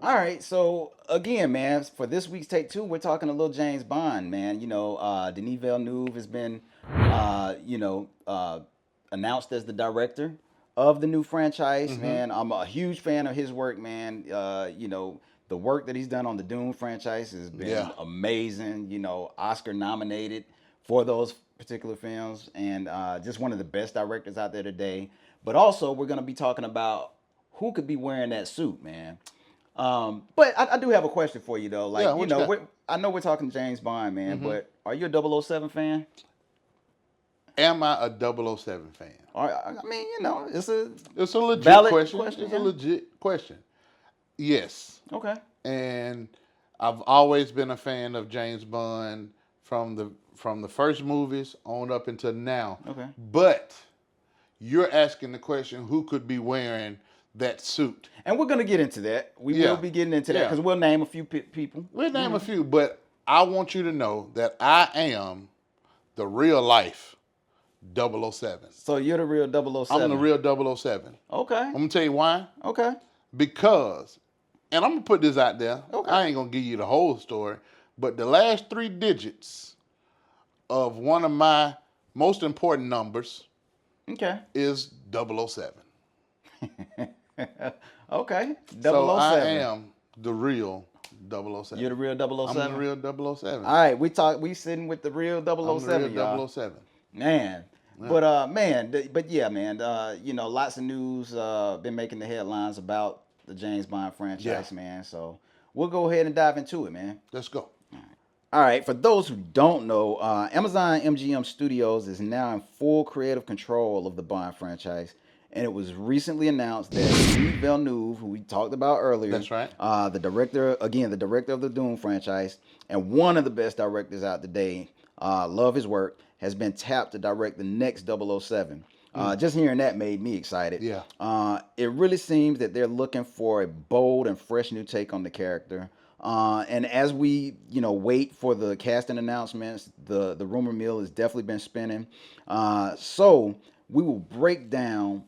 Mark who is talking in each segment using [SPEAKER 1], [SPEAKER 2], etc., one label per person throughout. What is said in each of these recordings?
[SPEAKER 1] All right, so again, man, for this week's Take Two, we're talking a little James Bond, man. Denis Villeneuve has been, uh, you know, uh, announced as the director of the new franchise,
[SPEAKER 2] Mm-hmm.
[SPEAKER 1] man. I'm a huge fan of his work, man. The work that he's done on the Dune franchise has
[SPEAKER 2] Yeah.
[SPEAKER 1] been amazing. Oscar nominated for those particular films, and just one of the best directors out there today. But also, we're gonna be talking about who could be wearing that suit, man. But I do have a question for you though.
[SPEAKER 2] Yeah.
[SPEAKER 1] Like,
[SPEAKER 2] What you got?
[SPEAKER 1] I know we're talking James Bond, man,
[SPEAKER 2] Mm-hmm.
[SPEAKER 1] but are you a 007 fan?
[SPEAKER 2] Am I a 007 fan?
[SPEAKER 1] Or I mean, it's a
[SPEAKER 2] It's a legit
[SPEAKER 1] valid
[SPEAKER 2] question.
[SPEAKER 1] question,
[SPEAKER 2] It's a
[SPEAKER 1] yeah.
[SPEAKER 2] legit question. Yes.
[SPEAKER 1] Okay.
[SPEAKER 2] And I've always been a fan of James Bond from the first movies on up until now.
[SPEAKER 1] Okay.
[SPEAKER 2] But you're asking the question, who could be wearing that suit?
[SPEAKER 1] And we're gonna get into that. We will
[SPEAKER 2] Yeah.
[SPEAKER 1] be getting into that
[SPEAKER 2] Yeah.
[SPEAKER 1] because we'll name a few people.
[SPEAKER 2] We'll name a few, but I want you to know that I am the real life 007.
[SPEAKER 1] So you're the real 007.
[SPEAKER 2] I'm the real 007.
[SPEAKER 1] Okay.
[SPEAKER 2] I'm gonna tell you why.
[SPEAKER 1] Okay.
[SPEAKER 2] Because, and I'm gonna put this out there.
[SPEAKER 1] Okay.
[SPEAKER 2] I ain't gonna give you the whole story, but the last three digits of one of my most important numbers
[SPEAKER 1] Okay.
[SPEAKER 2] is 007.
[SPEAKER 1] Okay. 007.
[SPEAKER 2] So I am the real 007.
[SPEAKER 1] You're the real 007.
[SPEAKER 2] I'm the real 007.
[SPEAKER 1] All right, we sitting with the real 007,
[SPEAKER 2] I'm the real
[SPEAKER 1] y'all.
[SPEAKER 2] 007.
[SPEAKER 1] Man.
[SPEAKER 2] Yeah.
[SPEAKER 1] But yeah, man, lots of news been making the headlines about the James Bond franchise,
[SPEAKER 2] Yeah.
[SPEAKER 1] man. So we'll go ahead and dive into it, man.
[SPEAKER 2] Let's go.
[SPEAKER 1] All right, for those who don't know, Amazon MGM Studios is now in full creative control of the Bond franchise, and it was recently announced that Denis Villeneuve, who we talked about earlier,
[SPEAKER 2] That's right.
[SPEAKER 1] the director of the Dune franchise, and one of the best directors out today, love his work, has been tapped to direct the next 007. Just hearing that made me excited.
[SPEAKER 2] Yeah.
[SPEAKER 1] It really seems that they're looking for a bold and fresh new take on the character. And as we, wait for the casting announcements, the rumor mill has definitely been spinning. So we will break down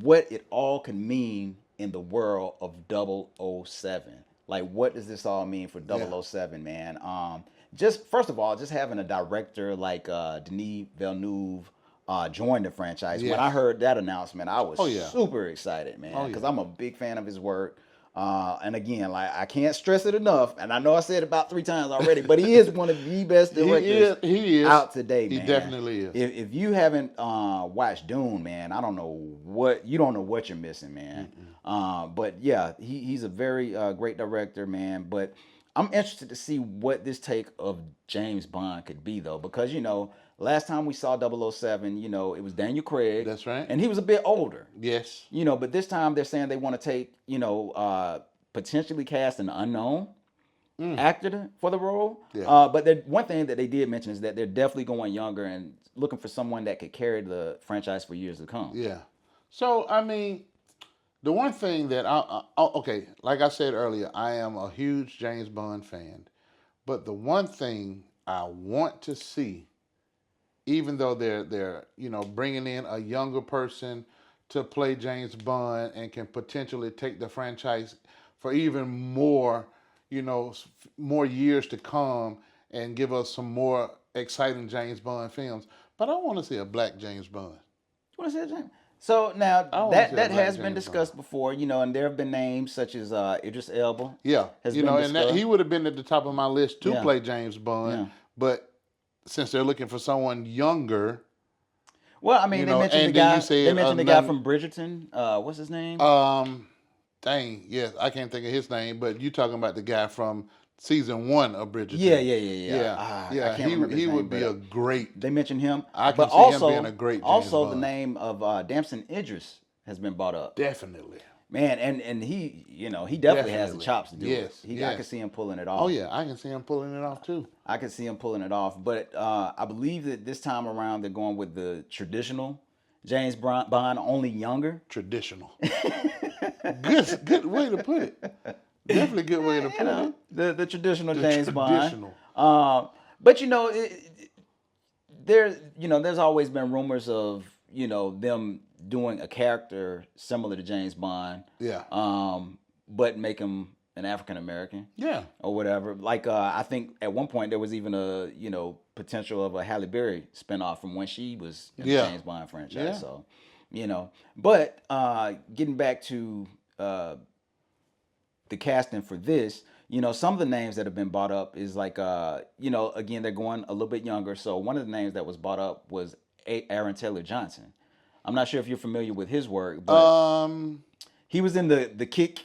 [SPEAKER 1] what it all can mean in the world of 007. Like, what does this all mean for 007, man? Just first of all, just having a director like Denis Villeneuve join the franchise.
[SPEAKER 2] Yes.
[SPEAKER 1] When I heard that announcement, I was
[SPEAKER 2] Oh, yeah.
[SPEAKER 1] super excited, man,
[SPEAKER 2] Oh,
[SPEAKER 1] because
[SPEAKER 2] yeah.
[SPEAKER 1] I'm a big fan of his work. And again, like, I can't stress it enough, and I know I said it about 3 times already, but he is one of the best directors
[SPEAKER 2] He is.
[SPEAKER 1] out today, man.
[SPEAKER 2] He definitely is.
[SPEAKER 1] If you haven't watched Dune, man, I don't know what you're missing, man. But yeah, he's a very great director, man. But I'm interested to see what this take of James Bond could be, though, because last time we saw 007, it was Daniel Craig.
[SPEAKER 2] That's right.
[SPEAKER 1] And he was a bit older.
[SPEAKER 2] Yes.
[SPEAKER 1] But this time they're saying they want to take, potentially cast an unknown actor for the role.
[SPEAKER 2] Yeah.
[SPEAKER 1] But one thing that they did mention is that they're definitely going younger and looking for someone that could carry the franchise for years to come.
[SPEAKER 2] Yeah. So, I mean, the one thing that okay, like I said earlier, I am a huge James Bond fan. But the one thing I want to see, even though they're bringing in a younger person to play James Bond and can potentially take the franchise for even more, more years to come and give us some more exciting James Bond films. But I want to see a black James Bond.
[SPEAKER 1] You want to say it, James? So now
[SPEAKER 2] wanna
[SPEAKER 1] that
[SPEAKER 2] see a
[SPEAKER 1] that
[SPEAKER 2] black
[SPEAKER 1] has been
[SPEAKER 2] James
[SPEAKER 1] discussed before, and there have been names such as Idris Elba.
[SPEAKER 2] Yeah,
[SPEAKER 1] has
[SPEAKER 2] you
[SPEAKER 1] been
[SPEAKER 2] know, and
[SPEAKER 1] discussed.
[SPEAKER 2] he would have been at the top of my list to
[SPEAKER 1] Yeah.
[SPEAKER 2] play James Bond.
[SPEAKER 1] Yeah.
[SPEAKER 2] But since they're looking for someone younger,
[SPEAKER 1] Well, I mean, they mentioned the
[SPEAKER 2] and then
[SPEAKER 1] guy.
[SPEAKER 2] you said
[SPEAKER 1] They mentioned the guy
[SPEAKER 2] another-
[SPEAKER 1] from Bridgerton. What's his name?
[SPEAKER 2] dang, yes, I can't think of his name, but you talking about the guy from season 1 of Bridgerton?
[SPEAKER 1] Yeah. I can't remember his
[SPEAKER 2] he
[SPEAKER 1] name,
[SPEAKER 2] would be
[SPEAKER 1] but
[SPEAKER 2] a great.
[SPEAKER 1] They mentioned him.
[SPEAKER 2] I can
[SPEAKER 1] but
[SPEAKER 2] see
[SPEAKER 1] also,
[SPEAKER 2] him being a great James
[SPEAKER 1] Also, the
[SPEAKER 2] Bond.
[SPEAKER 1] name of Damson Idris has been brought up.
[SPEAKER 2] Definitely.
[SPEAKER 1] Man, and he, he definitely has the
[SPEAKER 2] Definitely.
[SPEAKER 1] chops to do
[SPEAKER 2] Yes,
[SPEAKER 1] it. I
[SPEAKER 2] yes.
[SPEAKER 1] can see him pulling it off.
[SPEAKER 2] Oh yeah, I can see him pulling it off too.
[SPEAKER 1] I can see him pulling it off. But I believe that this time around they're going with the traditional James Bond, only younger.
[SPEAKER 2] Traditional. Good way to put it. Definitely good way to put it.
[SPEAKER 1] The traditional
[SPEAKER 2] The
[SPEAKER 1] James
[SPEAKER 2] traditional.
[SPEAKER 1] Bond. But there's always been rumors of them doing a character similar to James Bond.
[SPEAKER 2] Yeah.
[SPEAKER 1] But make him an African American.
[SPEAKER 2] Yeah.
[SPEAKER 1] Or whatever. Like I think at one point there was even a potential of a Halle Berry spinoff from when she was in the James Bond franchise.
[SPEAKER 2] Yeah.
[SPEAKER 1] So, but getting back to the casting for this, some of the names that have been brought up is like, again, they're going a little bit younger. So one of the names that was brought up was Aaron Taylor Johnson. I'm not sure if you're familiar with his work, but he was in the Kick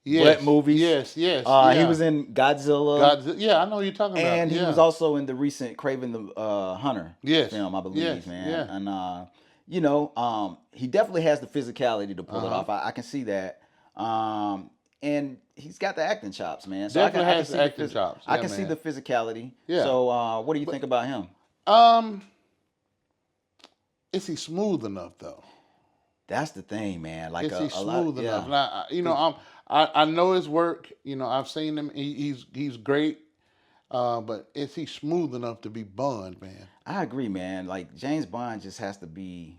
[SPEAKER 1] butt movies.
[SPEAKER 2] Yes.
[SPEAKER 1] He was in Godzilla.
[SPEAKER 2] Yeah, I know what you're talking about.
[SPEAKER 1] And he was also in the recent Craven the Hunter film, I believe, man.
[SPEAKER 2] Yeah.
[SPEAKER 1] And he definitely has the physicality to pull it off. I can see that. And he's got the acting chops, man. So
[SPEAKER 2] definitely has the acting chops.
[SPEAKER 1] I can see the physicality.
[SPEAKER 2] Yeah.
[SPEAKER 1] So what do you think about him?
[SPEAKER 2] Is he smooth enough though?
[SPEAKER 1] That's the thing, man. Like
[SPEAKER 2] is he smooth enough?
[SPEAKER 1] Yeah.
[SPEAKER 2] Now, I know his work. I've seen him. He's great. But is he smooth enough to be Bond, man? I
[SPEAKER 1] agree, man. Like James Bond just has to be.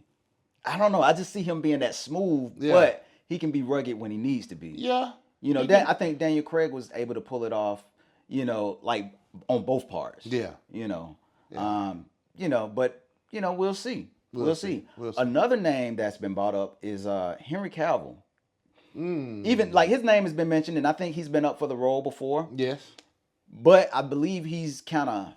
[SPEAKER 1] I don't know. I just see him being that smooth, but he can be rugged when he needs to be.
[SPEAKER 2] Yeah.
[SPEAKER 1] I think Daniel Craig was able to pull it off. Like on both parts.
[SPEAKER 2] Yeah.
[SPEAKER 1] But we'll see. We'll see. Another name that's been brought up is Henry Cavill. Even like his name has been mentioned, and I think he's been up for the role before.
[SPEAKER 2] Yes.
[SPEAKER 1] But I believe he's kind of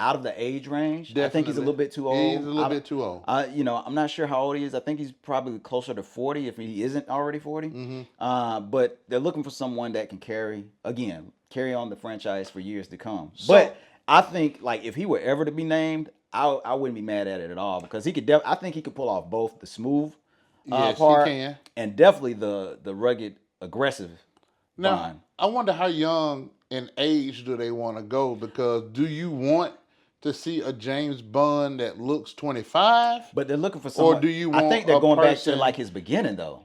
[SPEAKER 1] out of the age range.
[SPEAKER 2] Definitely.
[SPEAKER 1] I think he's a little bit too old.
[SPEAKER 2] He's a little bit too old.
[SPEAKER 1] I'm not sure how old he is. I think he's probably closer to 40 if he isn't already 40.
[SPEAKER 2] Mm-hmm.
[SPEAKER 1] But they're looking for someone that can carry on the franchise for years to come. But I think like if he were ever to be named, I wouldn't be mad at it at all because he could. I think he could pull off both the smooth part
[SPEAKER 2] he can.
[SPEAKER 1] And definitely the rugged, aggressive.
[SPEAKER 2] Now,
[SPEAKER 1] Bond.
[SPEAKER 2] I wonder how young in age do they want to go? Because do you want to see a James Bond that looks 25?
[SPEAKER 1] But they're looking for someone.
[SPEAKER 2] Or do you want
[SPEAKER 1] I think they're going back to like his beginning though.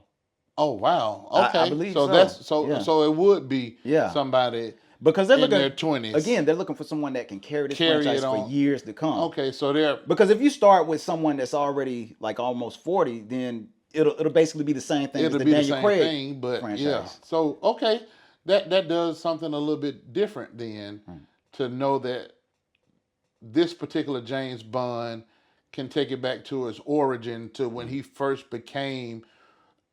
[SPEAKER 2] Oh wow! Okay,
[SPEAKER 1] I believe
[SPEAKER 2] so. That's so it would be somebody.
[SPEAKER 1] Because they're
[SPEAKER 2] looking
[SPEAKER 1] in
[SPEAKER 2] their 20s.
[SPEAKER 1] Again, they're looking for someone that can carry this franchise for years to come.
[SPEAKER 2] Okay, so they're
[SPEAKER 1] because if you start with someone that's already like almost 40, then it'll basically be the same thing as the Daniel Craig franchise.
[SPEAKER 2] Yeah. So okay, that does something a little bit different then to know that this particular James Bond can take it back to his origin to when he first became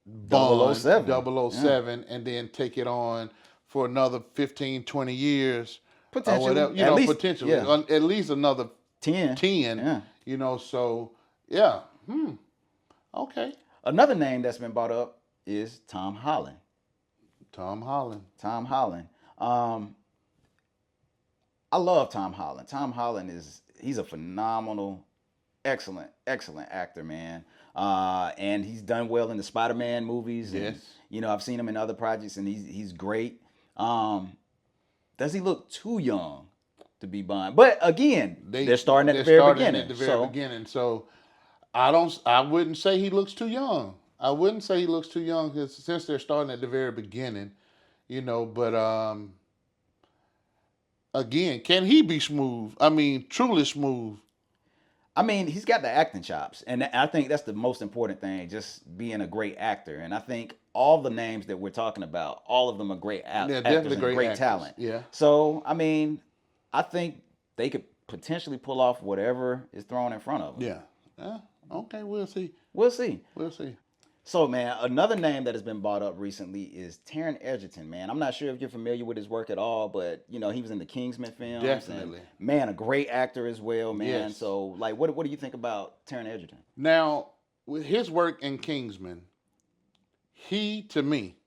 [SPEAKER 2] Bond 007 and then take it on for another 15, 20 years.
[SPEAKER 1] Potentially.
[SPEAKER 2] Whatever, potentially. Yeah. At least another
[SPEAKER 1] 10.
[SPEAKER 2] Yeah. So, yeah. Okay.
[SPEAKER 1] Another name that's been brought up is Tom Holland.
[SPEAKER 2] Tom Holland.
[SPEAKER 1] I love Tom Holland. Tom Holland he's a phenomenal, excellent actor, man. And he's done well in the Spider-Man movies.
[SPEAKER 2] Yes.
[SPEAKER 1] And, I've seen him in other projects, and he's great. Does he look too young to be Bond? But again, they're starting at the very beginning.
[SPEAKER 2] So I wouldn't say he looks too young. I wouldn't say he looks too young since they're starting at the very beginning, but again, can he be smooth? I mean, truly smooth.
[SPEAKER 1] I mean, he's got the acting chops, and I think that's the most important thing, just being a great actor. And I think all the names that we're talking about, all of them are great actors and great talent.
[SPEAKER 2] Yeah.
[SPEAKER 1] So, I mean, I think they could potentially pull off whatever is thrown in front of them.
[SPEAKER 2] Yeah. Okay, we'll see.
[SPEAKER 1] So, man, another name that has been brought up recently is Taron Egerton, man. I'm not sure if you're familiar with his work at all, but, he was in the Kingsman films.
[SPEAKER 2] Definitely.
[SPEAKER 1] And, man, a great actor as well, man.
[SPEAKER 2] Yes.
[SPEAKER 1] So, like, what do you think about Taron Egerton?
[SPEAKER 2] Now, with his work in Kingsman, he, to me,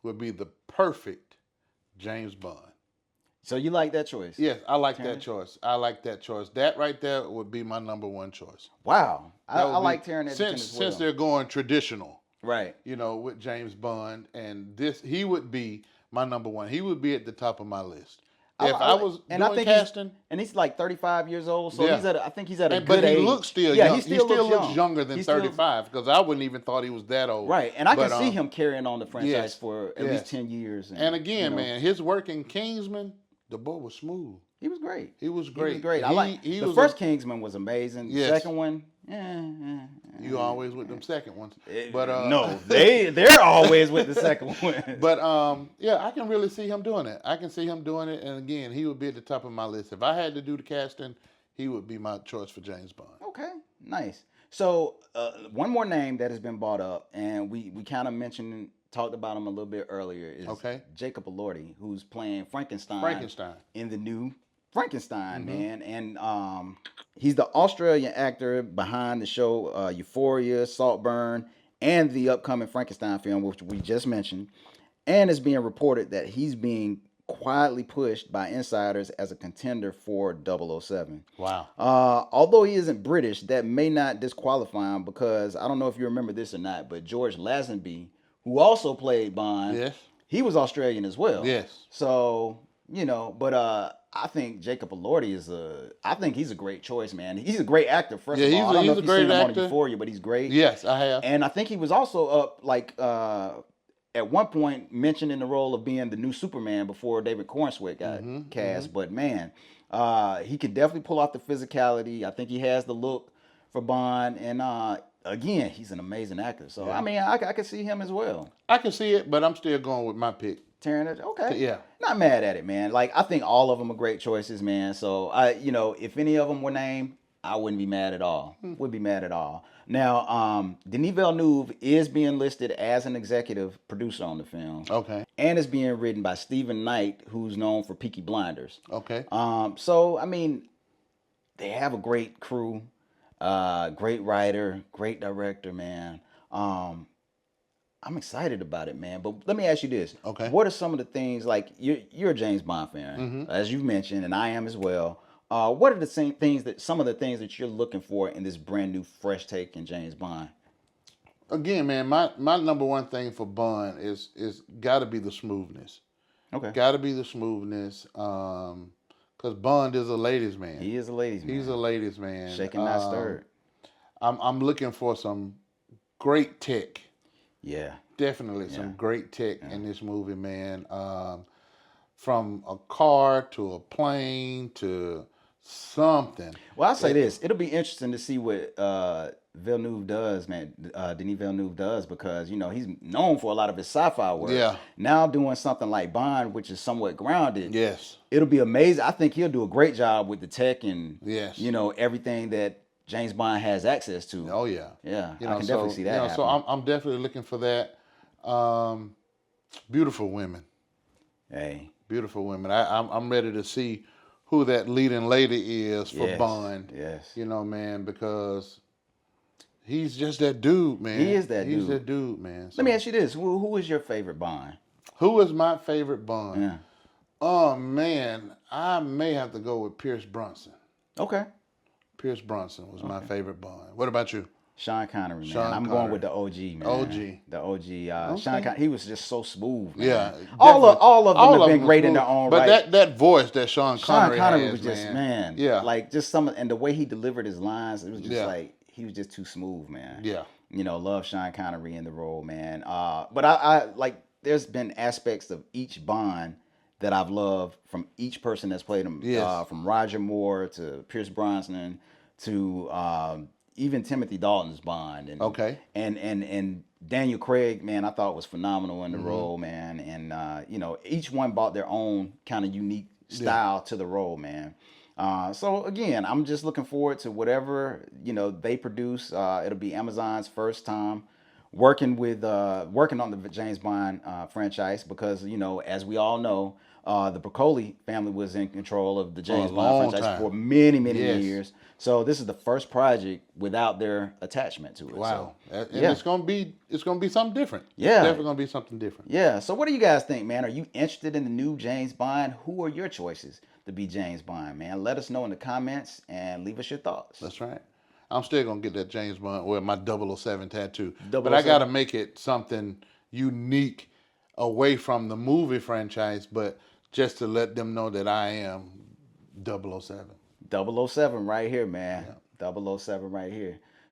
[SPEAKER 2] would be the perfect James Bond.
[SPEAKER 1] So you like that choice?
[SPEAKER 2] Yes, I like that choice. That right there would be my number one choice.
[SPEAKER 1] Wow. I like Taron Egerton as well.
[SPEAKER 2] Since they're going traditional.
[SPEAKER 1] Right.
[SPEAKER 2] With James Bond. And he would be my number one. He would be at the top of my list. If I was doing casting.
[SPEAKER 1] He's like 35 years old, so I think he's at a good
[SPEAKER 2] but
[SPEAKER 1] age.
[SPEAKER 2] But he looks still young. He still looks
[SPEAKER 1] young.
[SPEAKER 2] Younger than 35 because I wouldn't even thought he was that old.
[SPEAKER 1] Right, and I can see him carrying on the franchise for at least 10 years.
[SPEAKER 2] And again, man, his work in Kingsman, the boy was smooth.
[SPEAKER 1] He was great.
[SPEAKER 2] He was great.
[SPEAKER 1] I like the first Kingsman was amazing. The second one,
[SPEAKER 2] You always with them second ones. But
[SPEAKER 1] No, they're always with the second one.
[SPEAKER 2] But yeah, I can really see him doing it. I can see him doing it, and again, he would be at the top of my list. If I had to do the casting, he would be my choice for James Bond.
[SPEAKER 1] Okay, nice. So one more name that has been brought up, and we kind of talked about him a little bit earlier, is Jacob Elordi, who's playing Frankenstein in the new Frankenstein, man. And he's the Australian actor behind the show Euphoria, Saltburn, and the upcoming Frankenstein film, which we just mentioned. And it's being reported that he's being quietly pushed by insiders as a contender for 007.
[SPEAKER 2] Wow.
[SPEAKER 1] Although he isn't British, that may not disqualify him, because I don't know if you remember this or not, but George Lazenby, who also played Bond,
[SPEAKER 2] Yes.
[SPEAKER 1] he was Australian as well.
[SPEAKER 2] Yes.
[SPEAKER 1] So, but I think Jacob Elordi I think he's a great choice, man. He's a great actor, first of all. I don't know if you've seen him on Euphoria, but he's great.
[SPEAKER 2] Yes, I have.
[SPEAKER 1] And I think he was also up, at one point mentioned in the role of being the new Superman before David Cornswet got cast. But man, he could definitely pull off the physicality. I think he has the look for Bond, and again, he's an amazing actor. So I mean, I could see him as well.
[SPEAKER 2] I can see it, but I'm still going with my pick.
[SPEAKER 1] Taron, okay,
[SPEAKER 2] yeah,
[SPEAKER 1] not mad at it, man. Like, I think all of them are great choices, man. So if any of them were named, I wouldn't be mad at all. Wouldn't be mad at all. Now, Denis Villeneuve is being listed as an executive producer on the film.
[SPEAKER 2] Okay.
[SPEAKER 1] And it's being written by Stephen Knight, who's known for Peaky Blinders.
[SPEAKER 2] Okay.
[SPEAKER 1] So, I mean, they have a great crew, great writer, great director, man. I'm excited about it, man. But let me ask you this.
[SPEAKER 2] Okay.
[SPEAKER 1] What are some of the things, like, you're a James Bond fan, as you've mentioned, and I am as well. What are some of the things that you're looking for in this brand new, fresh take in James Bond?
[SPEAKER 2] Again, man, my number one thing for Bond is got to be the smoothness.
[SPEAKER 1] Okay.
[SPEAKER 2] Got to be the smoothness. Because Bond is a ladies' man.
[SPEAKER 1] He is a ladies' man.
[SPEAKER 2] He's a ladies' man.
[SPEAKER 1] Shaken, not stirred.
[SPEAKER 2] I'm looking for some great tech.
[SPEAKER 1] Yeah.
[SPEAKER 2] Definitely some great tech in this movie, man. From a car to a plane to something.
[SPEAKER 1] Well, I'll say this. It'll be interesting to see what Villeneuve does, man. Denis Villeneuve does, because, he's known for a lot of his sci-fi work.
[SPEAKER 2] Yeah.
[SPEAKER 1] Now doing something like Bond, which is somewhat grounded.
[SPEAKER 2] Yes.
[SPEAKER 1] It'll be amazing. I think he'll do a great job with the tech and,
[SPEAKER 2] yes,
[SPEAKER 1] everything that James Bond has access to.
[SPEAKER 2] Oh, yeah.
[SPEAKER 1] Yeah, I can definitely see that happen.
[SPEAKER 2] So I'm definitely looking for that. Beautiful women.
[SPEAKER 1] Hey.
[SPEAKER 2] Beautiful women. I'm ready to see who that leading lady is for Bond.
[SPEAKER 1] Yes.
[SPEAKER 2] Man, because he's just that dude, man.
[SPEAKER 1] He is that dude.
[SPEAKER 2] He's that dude, man. So,
[SPEAKER 1] let me ask you this. Who is your favorite Bond?
[SPEAKER 2] Who is my favorite Bond?
[SPEAKER 1] Yeah.
[SPEAKER 2] Oh, man. I may have to go with Pierce Brosnan.
[SPEAKER 1] Okay.
[SPEAKER 2] Pierce Brosnan was my favorite Bond. What about you?
[SPEAKER 1] Sean Connery, man. I'm going with the OG, man.
[SPEAKER 2] OG.
[SPEAKER 1] The OG. Sean Connery, he was just so smooth, man.
[SPEAKER 2] Yeah.
[SPEAKER 1] All of them have been great in their own right.
[SPEAKER 2] But that voice that Sean Connery has,
[SPEAKER 1] was just,
[SPEAKER 2] man.
[SPEAKER 1] Yeah. Like, just and the way he delivered his lines, it was just like, he was just too smooth, man.
[SPEAKER 2] Yeah.
[SPEAKER 1] Love Sean Connery in the role, man. But I like, there's been aspects of each Bond that I've loved from each person that's played him.
[SPEAKER 2] Yes.
[SPEAKER 1] From Roger Moore to Pierce Brosnan to even Timothy Dalton's Bond. And Daniel Craig, man, I thought was phenomenal in the role, man. And each one brought their own kind of unique style to the role, man. So again, I'm just looking forward to whatever they produce. It'll be Amazon's first time working on the James Bond franchise, because as we all know, the Broccoli family was in control of the James Bond franchise for many years. So this is the first project without their attachment to it.
[SPEAKER 2] Wow.
[SPEAKER 1] So,
[SPEAKER 2] and it's gonna be something different.
[SPEAKER 1] Yeah.
[SPEAKER 2] It's definitely gonna be something different.
[SPEAKER 1] Yeah. So what do you guys think, man? Are you interested in the new James Bond? Who are your choices to be James Bond, man? Let us know in the comments and leave us your thoughts.
[SPEAKER 2] That's right. I'm still gonna get that James Bond, or my 007 tattoo.
[SPEAKER 1] 007.
[SPEAKER 2] But I gotta make it something unique away from the movie franchise, but just to let them know that I am 007.
[SPEAKER 1] 007 right here, man. Yeah. 007 right here.